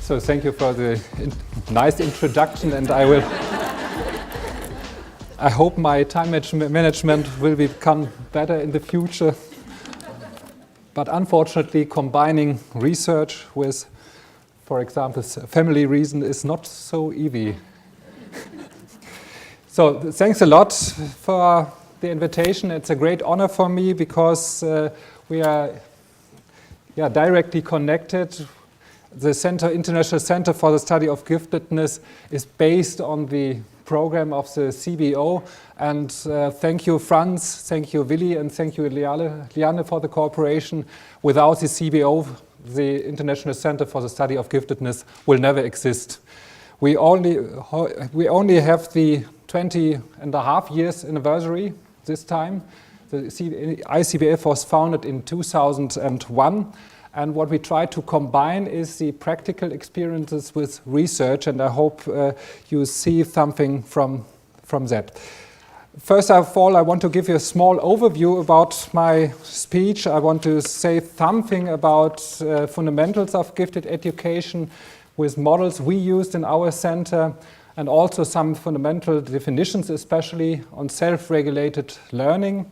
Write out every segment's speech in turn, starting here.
So thank you for the nice introduction, and I hope my time management will become better in the future. But unfortunately, combining research with, for example, family reason is not so easy. So thanks a lot for the invitation. It's a great honor for me because we are directly connected. The International Center for the Study of Giftedness is based on the program of the CBO. And thank you, Franz, thank you, Willi, and thank you, Liane, for the cooperation. Without the CBO, the International Center for the Study of Giftedness will never exist. We only have the 20.5 years anniversary this time. The ICBF was founded in 2001. And what we try to combine is the practical experiences with research, and I hope you see something from that. First of all, I want to give you a small overview about my speech. I want to say something about fundamentals of gifted education with models we used in our center, and also some fundamental definitions, especially on self-regulated learning.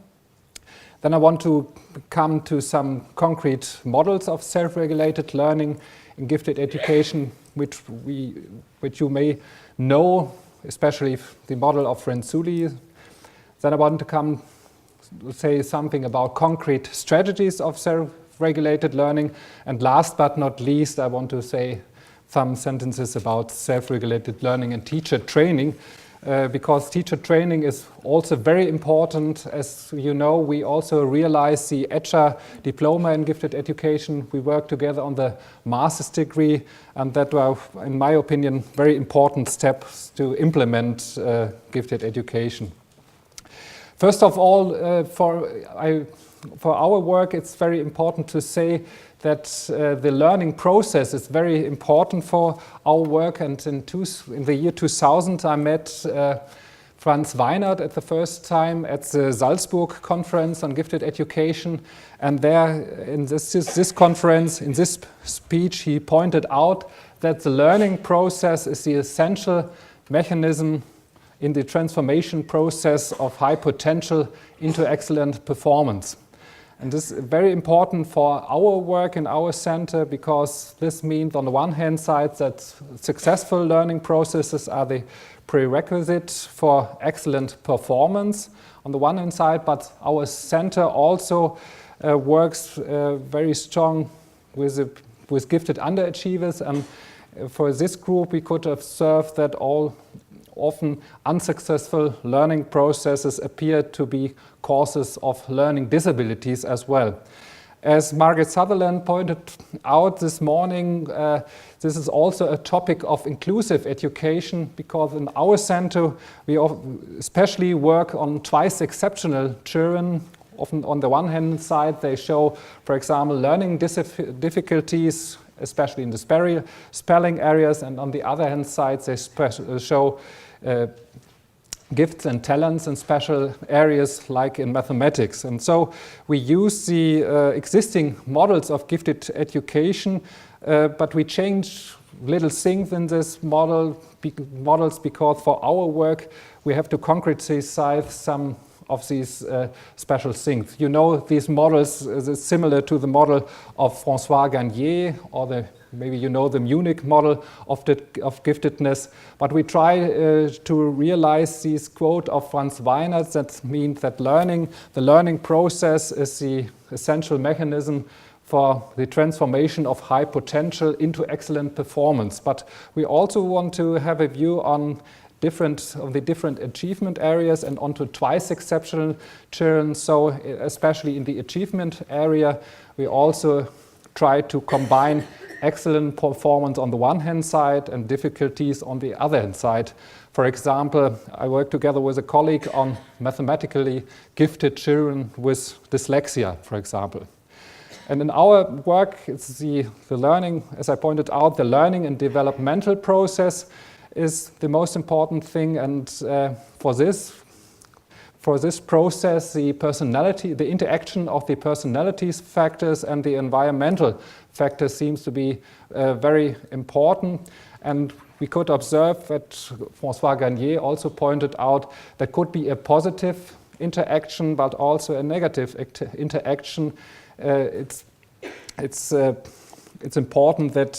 Then I want to come to some concrete models of self-regulated learning in gifted education, which you may know, especially the model of Renzulli. Then I want to come to say something about concrete strategies of self-regulated learning. And last but not least, I want to say some sentences about self-regulated learning and teacher training. Because teacher training is also very important. As you know, we also realize the ECHA diploma in gifted education. We work together on the master's degree, and that were, in my opinion, very important steps to implement gifted education. First of all, for our work, it's very important to say that the learning process is very important for our work. And in the year 2000, I met Franz Weinert at the first time at the Salzburg conference on gifted education. And there, in this conference, in this speech, he pointed out that the learning process is the essential mechanism in the transformation process of high potential into excellent performance. And this is very important for our work in our center, because this means on the one hand side that successful learning processes are the prerequisite for excellent performance on the one hand side, but our center also works very strong with gifted underachievers. And for this group we could observe that often unsuccessful learning processes appear to be causes of learning disabilities as well. As Margaret Sutherland pointed out this morning, this is also a topic of inclusive education, because in our center we especially work on twice exceptional children. Often on the one hand side they show, for example, learning difficulties, especially in the spelling areas, and on the other hand side they show gifts and talents in special areas like in mathematics. And so we use the existing models of gifted education, but we change little things in this models because for our work we have to concretize some of these special things. You know, these models is similar to the model of François Garnier, or maybe you know the Munich model of giftedness, but we try to realize this quote of Franz Weinert that means that the learning process is the essential mechanism for the transformation of high potential into excellent performance. But we also want to have a view on the different achievement areas and onto twice exceptional children. So especially in the achievement area, we also try to combine excellent performance on the one hand side and difficulties on the other hand side. For example, I work together with a colleague on mathematically gifted children with dyslexia, for example. And in our work, it's the learning, as I pointed out, the learning and developmental process is the most important thing. And for this, for this process, the interaction of the personalities factors and the environmental factors seems to be very important. And we could observe that François Garnier also pointed out there could be a positive interaction, but also a negative interaction. It's important that,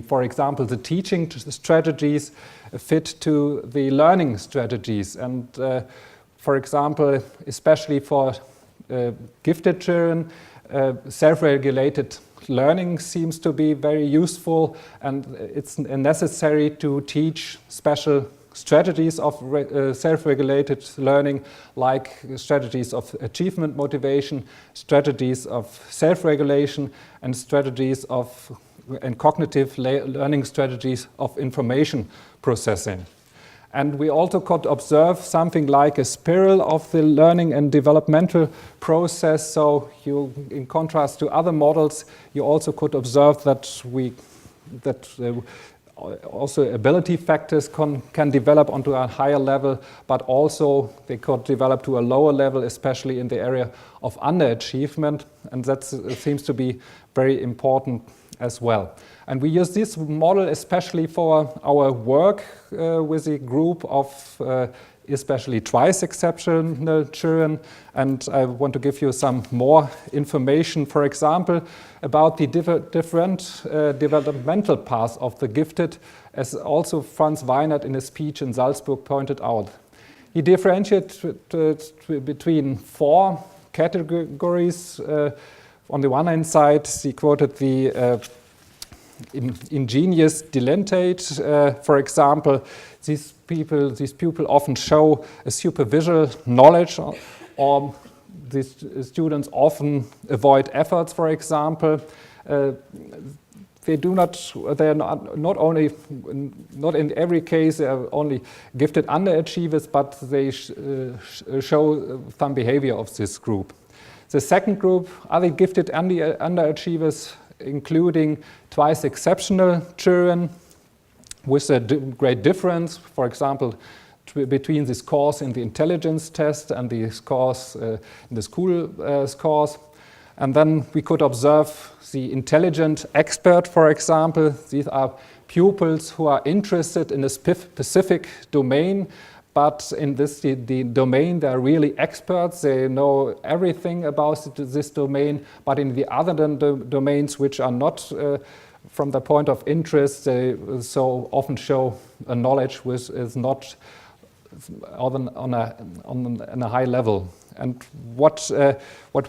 for example, the teaching strategies fit to the learning strategies. And for example, especially for gifted children, self-regulated learning seems to be very useful, and it's necessary to teach special strategies of self-regulated learning, like strategies of achievement motivation, strategies of self-regulation, and strategies of cognitive learning strategies of information processing. And we also could observe something like a spiral of the learning and developmental process. So in contrast to other models, you also could observe that also ability factors can develop onto a higher level, but also they could develop to a lower level, especially in the area of underachievement. And that seems to be very important as well. And we use this model especially for our work with a group of especially twice exceptional children. And I want to give you some more information, for example, about the different developmental paths of the gifted, as also Franz Weinert in his speech in Salzburg pointed out. He differentiated between 4 categories. On the one hand side, he quoted the ingenious dilettate. For example, these people often show a superficial knowledge, or these students often avoid efforts, for example. They are not in every case they are only gifted underachievers, but they show some behavior of this group. The second group are the gifted underachievers, including twice exceptional children, with a great difference, for example, between the scores in the intelligence test and the scores in the school scores. And then we could observe the intelligent expert, for example. These are pupils who are interested in a specific domain, but in the domain they are really experts. They know everything about this domain, but in the other domains which are not from the point of interest, they so often show a knowledge which is not on a high level. And what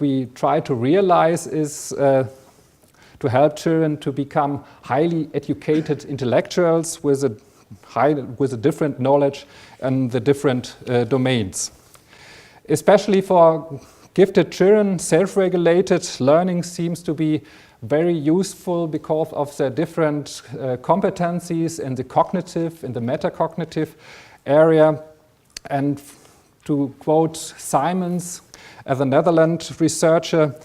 we try to realize is to help children to become highly educated intellectuals with a different knowledge in the different domains. Especially for gifted children, self-regulated learning seems to be very useful because of the different competencies in the cognitive, in the metacognitive area. And to quote Simons, as a Netherlands researcher,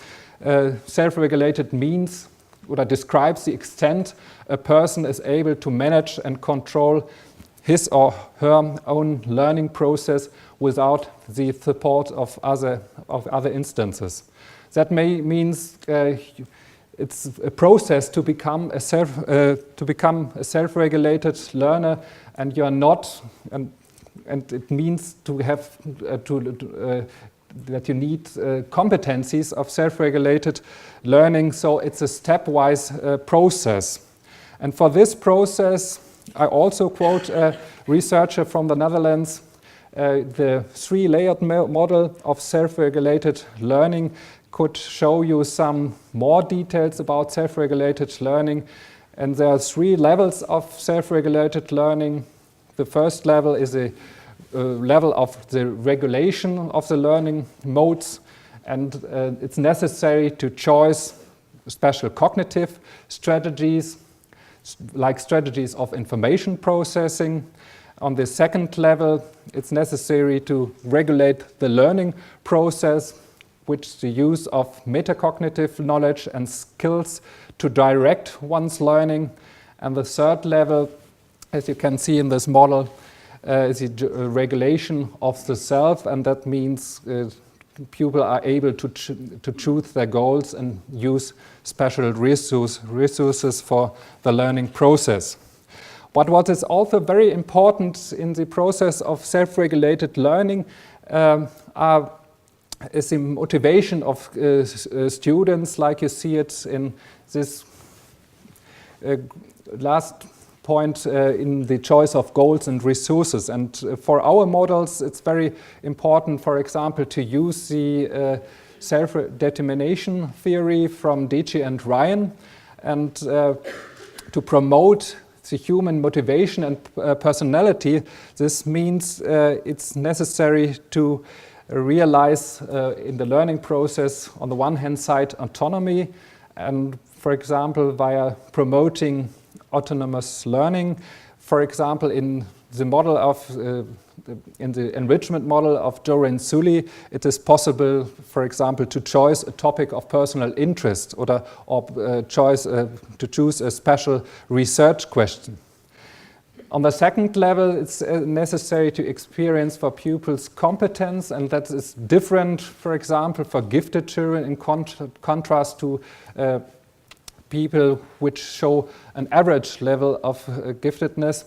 self-regulated means or describes the extent a person is able to manage and control his or her own learning process without the support of other instances. That means it's a process to become a self-regulated learner, and you're not. And it means to have that you need competencies of self-regulated learning. So it's a stepwise process. And for this process, I also quote a researcher from the Netherlands. The 3-layered model of self-regulated learning could show you some more details about self-regulated learning. And there are 3 levels of self-regulated learning. The first level is a level of the regulation of the learning modes, and it's necessary to choose special cognitive strategies, like strategies of information processing. On the second level, it's necessary to regulate the learning process, which the use of metacognitive knowledge and skills to direct one's learning. And the third level, as you can see in this model, is the regulation of the self, and that means pupils are able to choose their goals and use special resources for the learning process. But what is also very important in the process of self-regulated learning is the motivation of students, like you see it in this last point in the choice of goals and resources. And for our models, it's very important, for example, to use the self-determination theory from Deci and Ryan, and to promote the human motivation and personality. This means it's necessary to realize in the learning process, on the one hand side, autonomy, and for example, via promoting autonomous learning. For example, in the model of in the enrichment model of Joe Renzulli, it is possible, for example, to choose a topic of personal interest or to choose a special research question. On the second level, it's necessary to experience for pupils competence, and that is different, for example, for gifted children in contrast to people which show an average level of giftedness,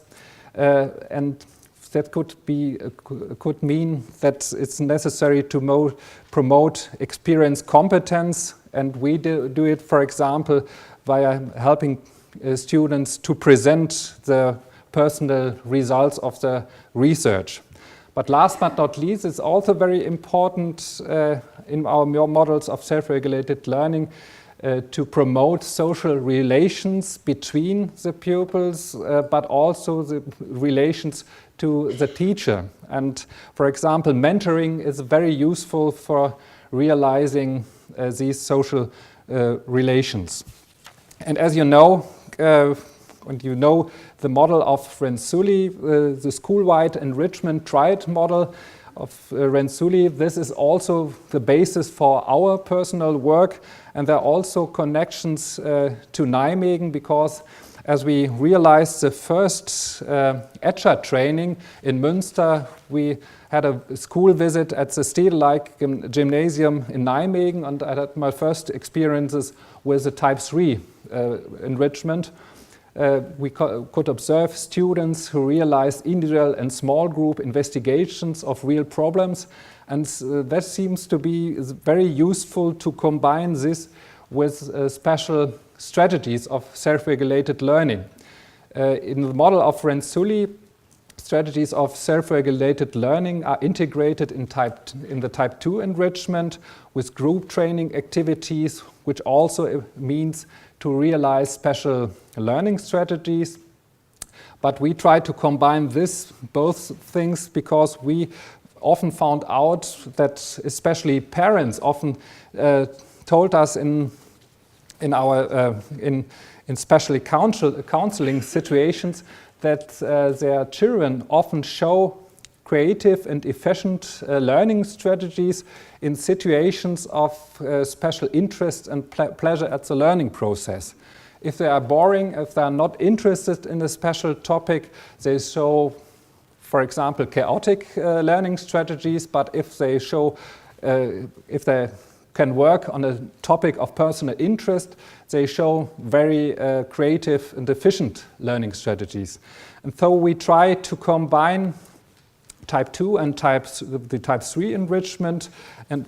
and that could mean that it's necessary to promote experience competence, and we do it, for example, via helping students to present the personal results of the research. But last but not least, it's also very important in our models of self-regulated learning to promote social relations between the pupils, but also the relations to the teacher. And for example, mentoring is very useful for realizing these social relations. And as you know, the model of Renzulli, the school-wide enrichment triad model of Renzulli, this is also the basis for our personal work, and there are also connections to Nijmegen, because as we realized the first ECHA training in Münster, we had a school visit at the Stedelijk Gymnasium in Nijmegen, and I had my first experiences with the type 3 enrichment. We could observe students who realized individual and small group investigations of real problems, and that seems to be very useful to combine this with special strategies of self-regulated learning. In the model of Renzulli, strategies of self-regulated learning are integrated in the type 2 enrichment with group training activities, which also means to realize special learning strategies. But we try to combine both things, because we often found out that especially parents often told us in especially counseling situations that their children often show creative and efficient learning strategies in situations of special interest and pleasure at the learning process. If they are boring, if they are not interested in a special topic, they show, for example, chaotic learning strategies. But if they can work on a topic of personal interest, they show very creative and efficient learning strategies. And so we try to combine type 2 and the type 3 enrichment, and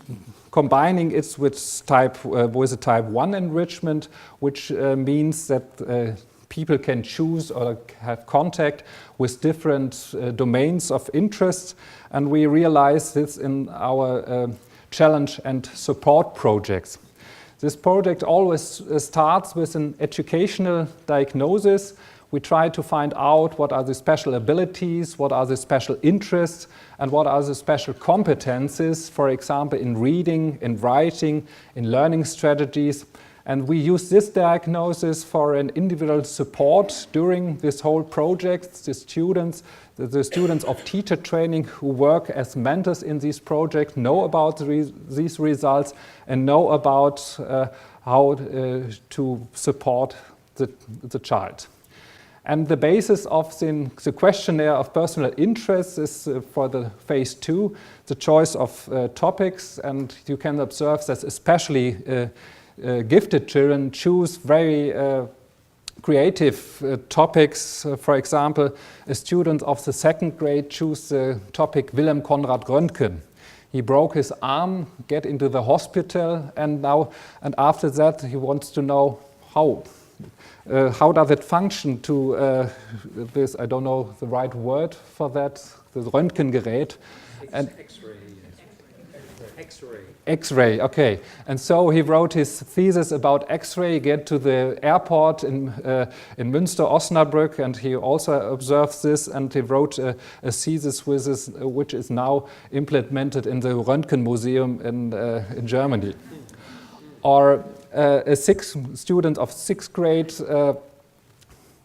combining it with a type 1 enrichment, which means that people can choose or have contact with different domains of interest. And we realize this in our challenge and support projects. This project always starts with an educational diagnosis. We try to find out what are the special abilities, what are the special interests, and what are the special competences, for example, in reading, in writing, in learning strategies. And we use this diagnosis for an individual support during this whole project. The students of teacher training who work as mentors in this project know about these results and know about how to support the child. And the basis of the questionnaire of personal interest is for the phase 2, the choice of topics. And you can observe that especially gifted children choose very creative topics. For example, a student of the 2nd grade choose the topic Wilhelm Conrad Röntgen. He broke his arm, get into the hospital, and after that he wants to know how does it function to this, I don't know the right word for that, the Röntgengerät. X-ray, okay. And so he wrote his thesis about X-ray. He get to the airport in Münster, Osnabrück, and he also observes this, and he wrote a thesis with this, which is now implemented in the Röntgen Museum in Germany. Or a student of 6th grade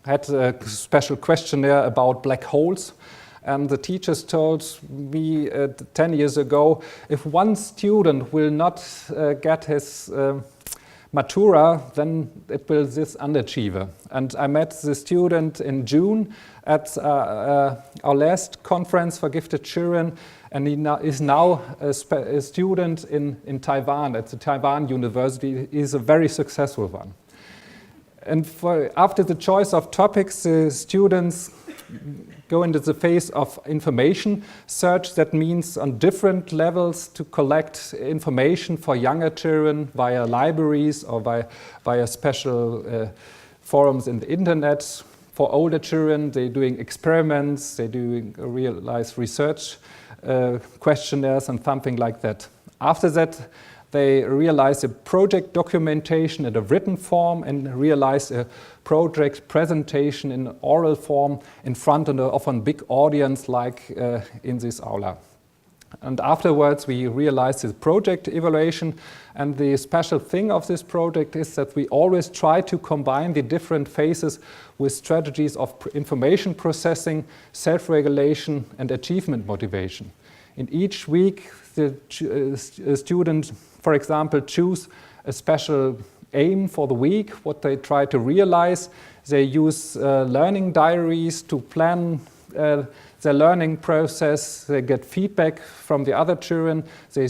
had a special questionnaire about black holes. And the teachers told me 10 years ago, if one student will not get his Matura, then it will this underachiever. And I met the student in June at our last conference for gifted children, and he is now a student in Taiwan, at the Taiwan University. He is a very successful one. And after the choice of topics, the students go into the phase of information search. That means on different levels to collect information for younger children via libraries or via special forums in the internet. For older children, they're doing experiments, they're doing real-life research questionnaires and something like that. After that, they realize a project documentation in a written form and realize a project presentation in oral form in front of a big audience like in this aula. And afterwards we realize the project evaluation, and the special thing of this project is that we always try to combine the different phases with strategies of information processing, self-regulation and achievement motivation. In each week the student, for example, choose a special aim for the week, what they try to realize. They use learning diaries to plan their learning process. They get feedback from the other children. They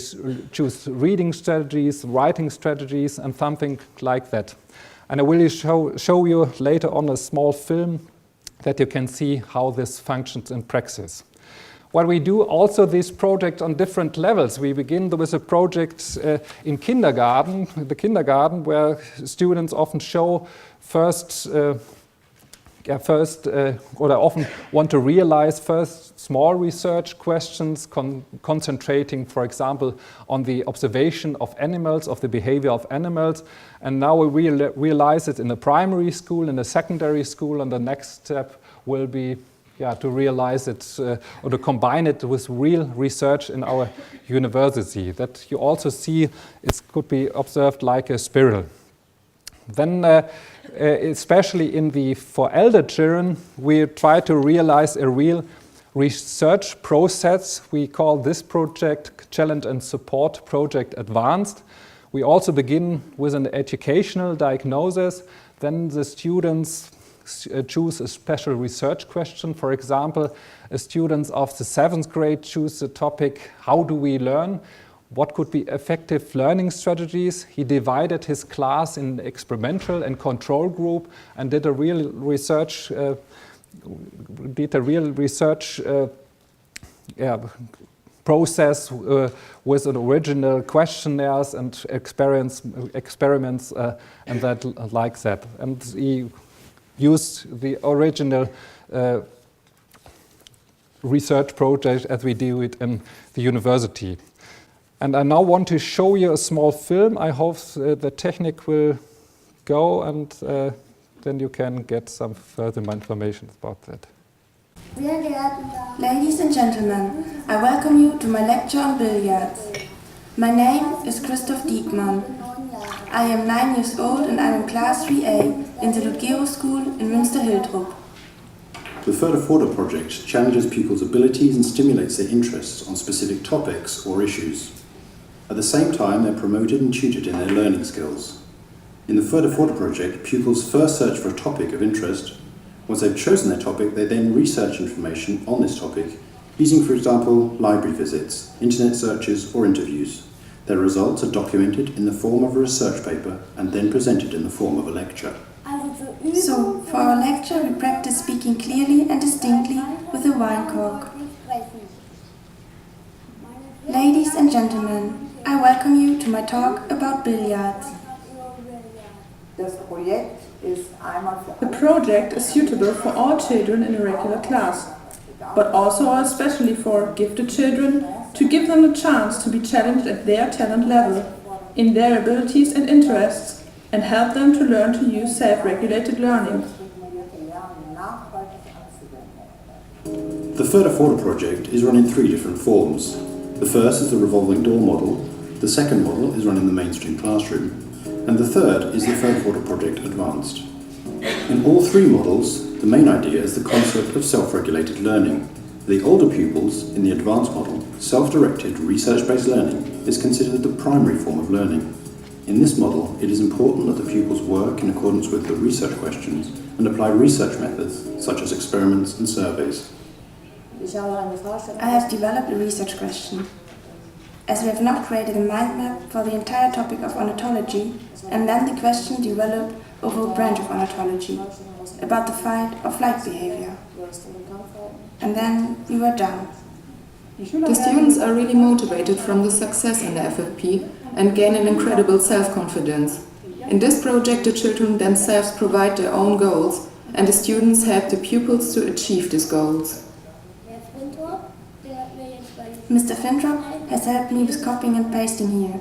choose reading strategies, writing strategies, and something like that. And I will show you later on a small film that you can see how this functions in practice. What we do also this project on different levels. We begin with a project in kindergarten, where students often show often want to realize first small research questions, concentrating, for example, on the observation of animals, of the behavior of animals. And now we realize it in a primary school, in a secondary school, and the next step will be to realize it or to combine it with real research in our university. That you also see it could be observed like a spiral. Then, especially for elder children, we try to realize a real research process. We call this project Challenge and Support Project Advanced. We also begin with an educational diagnosis. Then the students choose a special research question. For example, students of the 7th grade choose the topic, how do we learn? What could be effective learning strategies? He divided his class in experimental and control group and did a real research process with original questionnaires and experiments and that like that. And he used the original research project as we do it in the university. And I now want to show you a small film. I hope the technique will go, and then you can get some further information about that. Ladies and gentlemen, I welcome you to my lecture on billiards. My name is Christoph Diekmann. I am 9 years old and I am class 3A in the Ludgero School in Münster-Hiltrup. The Förderförder project challenges pupils' abilities and stimulates their interests on specific topics or issues. At the same time, they're promoted and tutored in their learning skills. In the Förderförder project, pupils first search for a topic of interest, Once they've chosen their topic, they then research information on this topic, using, for example, library visits, internet searches, or interviews. Their results are documented in the form of a research paper and then presented in the form of a lecture. So, for our lecture, we practice speaking clearly and distinctly with a wine cork. Ladies and gentlemen, I welcome you to my talk about billiards. The project is suitable for all children in a regular class, but also especially for gifted children, to give them the chance to be challenged at their talent level, in their abilities and interests, and help them to learn to use self-regulated learning. The Further Forward project is run in 3 different forms. The first is the revolving door model, the second model is run in the mainstream classroom, and the third is the Further Forward project advanced. In all 3 models, the main idea is the concept of self-regulated learning. For the older pupils, in the advanced model, self-directed research-based learning is considered the primary form of learning. In this model, it is important that the pupils work in accordance with the research questions and apply research methods such as experiments and surveys. I have developed a research question. As we have not created a mind map for the entire topic of ornithology, and then the question developed over a branch of ornithology, about the fight or flight behavior. And then we were done. The students are really motivated from the success in the FFP and gain an incredible self-confidence. In this project, the children themselves provide their own goals, and the students help the pupils to achieve these goals. Mr. Fintrop has helped me with copying and pasting here.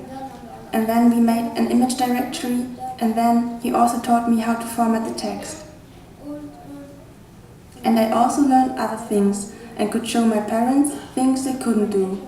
And then we made an image directory, and then he also taught me how to format the text. And I also learned other things and could show my parents things they couldn't do.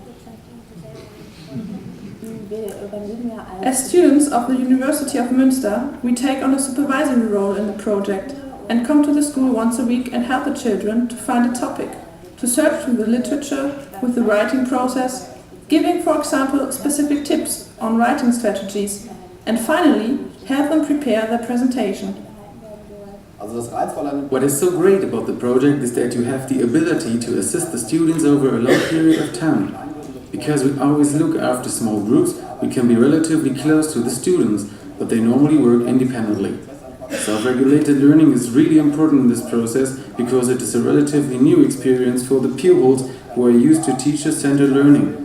As students of the University of Münster, we take on a supervisory role in the project and come to the school once a week and help the children to find a topic, to search through the literature with the writing process, giving, for example, specific tips on writing strategies, and finally, help them prepare their presentation. What is so great about the project is that you have the ability to assist the students over a long period of time. Because we always look after small groups, we can be relatively close to the students, but they normally work independently. Self-regulated learning is really important in this process because it is a relatively new experience for the pupils who are used to teacher-centered learning.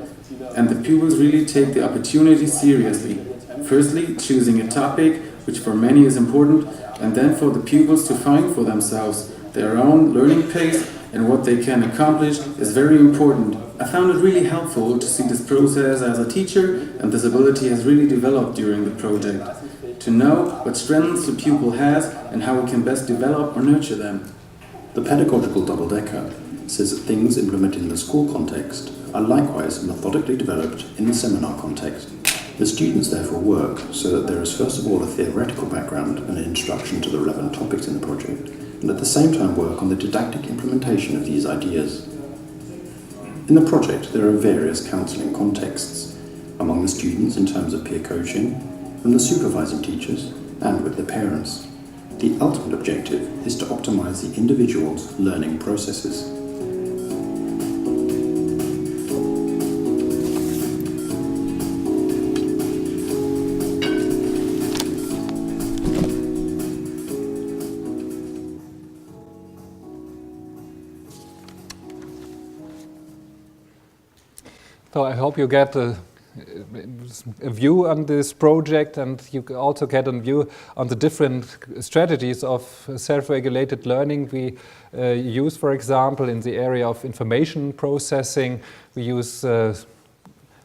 And the pupils really take the opportunity seriously. Firstly, choosing a topic, which for many is important, and then for the pupils to find for themselves their own learning pace and what they can accomplish is very important. I found it really helpful to see this process as a teacher, and this ability has really developed during the project. To know what strengths the pupil has and how we can best develop or nurture them. The pedagogical double-decker says that things implemented in the school context are likewise methodically developed in the seminar context. The students therefore work so that there is first of all a theoretical background and an introduction to the relevant topics in the project, and at the same time work on the didactic implementation of these ideas. In the project there are various counselling contexts, among the students in terms of peer coaching, from the supervising teachers, and with the parents. The ultimate objective is to optimise the individual's learning processes. So I hope you get a view on this project, and you also get a view on the different strategies of self-regulated learning we use, for example, in the area of information processing. We use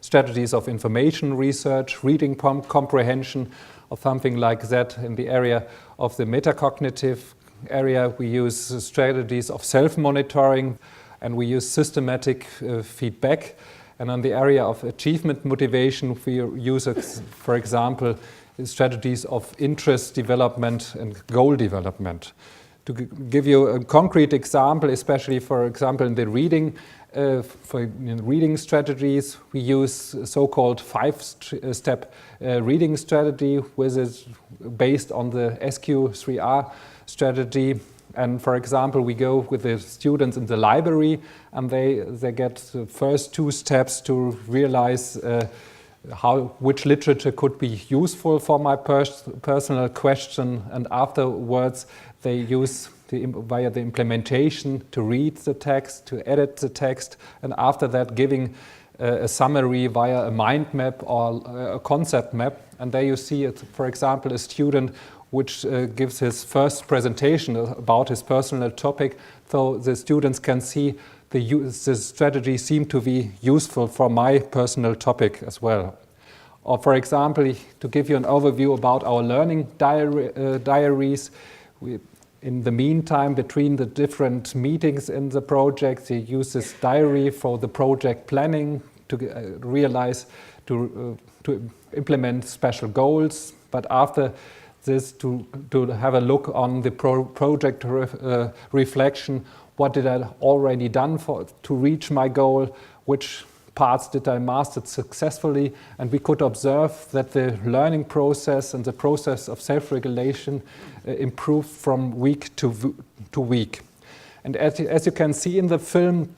strategies of information research, reading comprehension, or something like that. In the area of the metacognitive area, we use strategies of self-monitoring, and we use systematic feedback. And on the area of achievement motivation, we use, for example, strategies of interest development and goal development. To give you a concrete example, especially, for example, in the reading, reading strategies, we use so-called 5-step reading strategy, which is based on the SQ3R strategy. And for example, we go with the students in the library, and they get the first 2 steps to realize which literature could be useful for my personal question, and afterwards they use via the implementation to read the text, to edit the text, and after that giving a summary via a mind map or a concept map. And there you see, for example, a student which gives his first presentation about his personal topic, so the students can see the strategy seemed to be useful for my personal topic as well. Or for example, to give you an overview about our learning diaries, in the meantime, between the different meetings in the project, we use this diary for the project planning to realize, to implement special goals, but after this to have a look on the project reflection. What did I already done to reach my goal? Which parts did I master successfully? And we could observe that the learning process and the process of self-regulation improved from week to week. And as you can see in the film,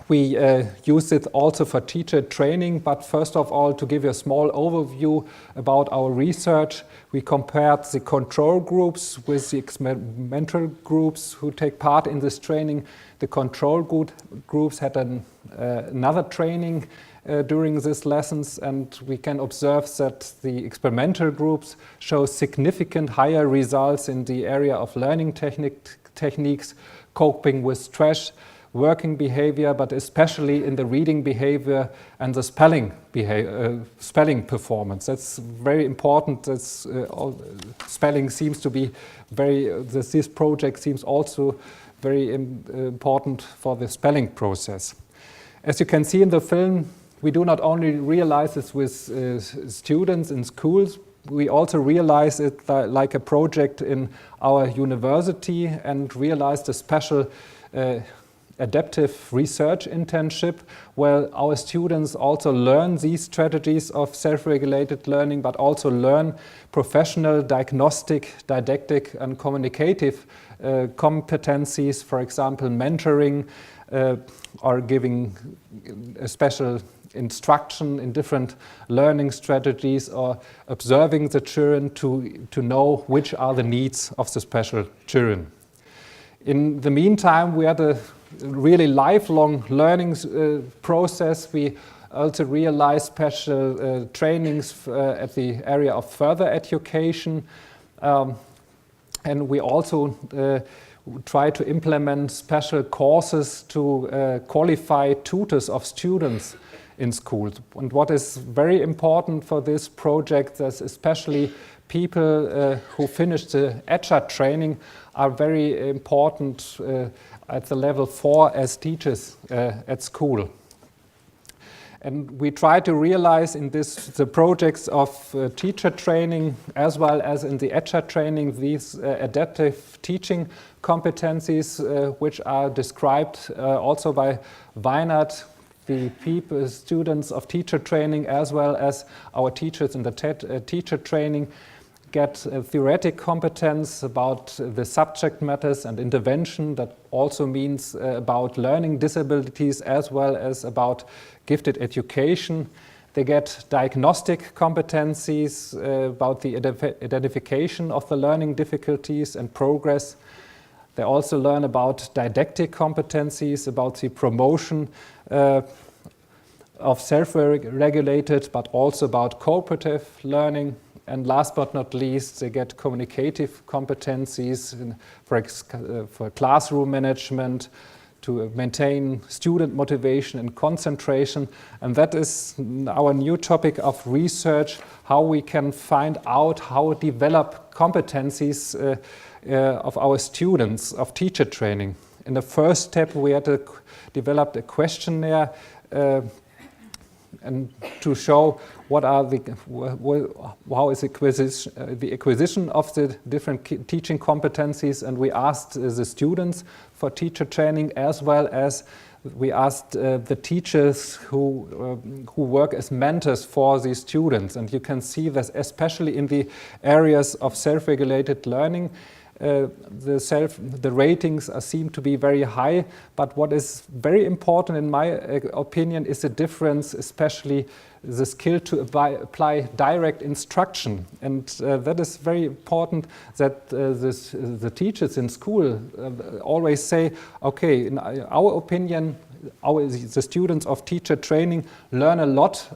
we use it also for teacher training, but first of all, to give you a small overview about our research, we compared the control groups with the experimental groups who take part in this training. The control groups had another training during these lessons, and we can observe that the experimental groups show significant higher results in the area of learning techniques, coping with stress, working behavior, but especially in the reading behavior and the spelling performance. That's very important. Spelling seems to be this project seems also very important for the spelling process. As you can see in the film, we do not only realize this with students in schools, we also realize it like a project in our university and realized a special adaptive research internship where our students also learn these strategies of self-regulated learning, but also learn professional, diagnostic, didactic and communicative competencies, for example, mentoring or giving a special instruction in different learning strategies, or observing the children to know which are the needs of the special children. In the meantime, we had a really lifelong learning process. We also realized special trainings at the area of further education, and we also try to implement special courses to qualify tutors of students in schools. And what is very important for this project is especially people who finish the ECHA training are very important at the level 4 as teachers at school. And we try to realize in the projects of teacher training as well as in the ECHA training these adaptive teaching competencies which are described also by Weinert. The students of teacher training as well as our teachers in the teacher training get theoretic competence about the subject matters and intervention. That also means about learning disabilities as well as about gifted education. They get diagnostic competencies about the identification of the learning difficulties and progress. They also learn about didactic competencies, about the promotion of self-regulated, but also about cooperative learning. And last but not least, they get communicative competencies for classroom management, to maintain student motivation and concentration. And that is our new topic of research, how we can find out how to develop competencies of our students of teacher training. In the first step, we had to develop a questionnaire and to show what are how is the acquisition of the different teaching competencies, and we asked the students for teacher training as well as we asked the teachers who work as mentors for these students. And you can see that especially in the areas of self-regulated learning, the ratings seem to be very high, but what is very important in my opinion is the difference, especially the skill to apply direct instruction. And that is very important, that the teachers in school always say, okay, in our opinion, the students of teacher training learn a lot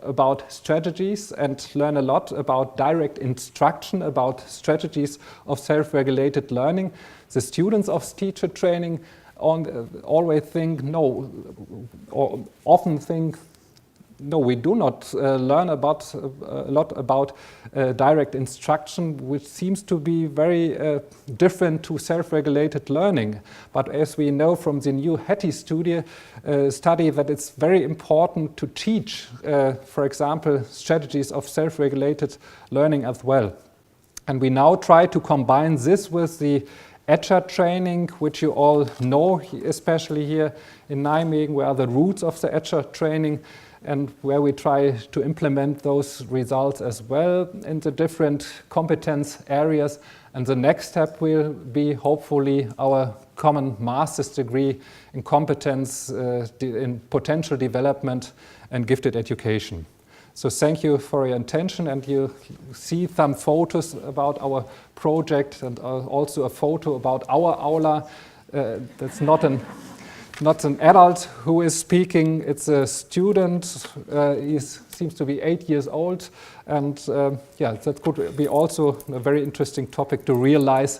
about strategies and learn a lot about direct instruction, about strategies of self-regulated learning. The students of teacher training always think, no, or often think, no, we do not learn a lot about direct instruction, which seems to be very different to self-regulated learning. But as we know from the new Hattie study that it's very important to teach, for example, strategies of self-regulated learning as well. And we now try to combine this with the ECHA training, which you all know, especially here in Nijmegen, where are the roots of the ECHA training, and where we try to implement those results as well in the different competence areas. And the next step will be hopefully our common master's degree in competence in potential development and gifted education. So thank you for your attention, and you see some photos about our project and also a photo about our aula. That's not an adult who is speaking, it's a student. He seems to be 8 years old, and yeah, that could be also a very interesting topic to realize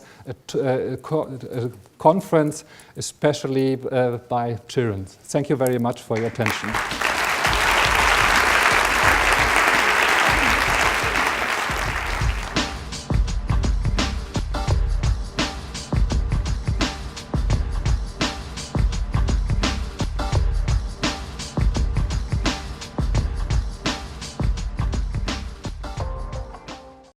a conference, especially by children. Thank you very much for your attention.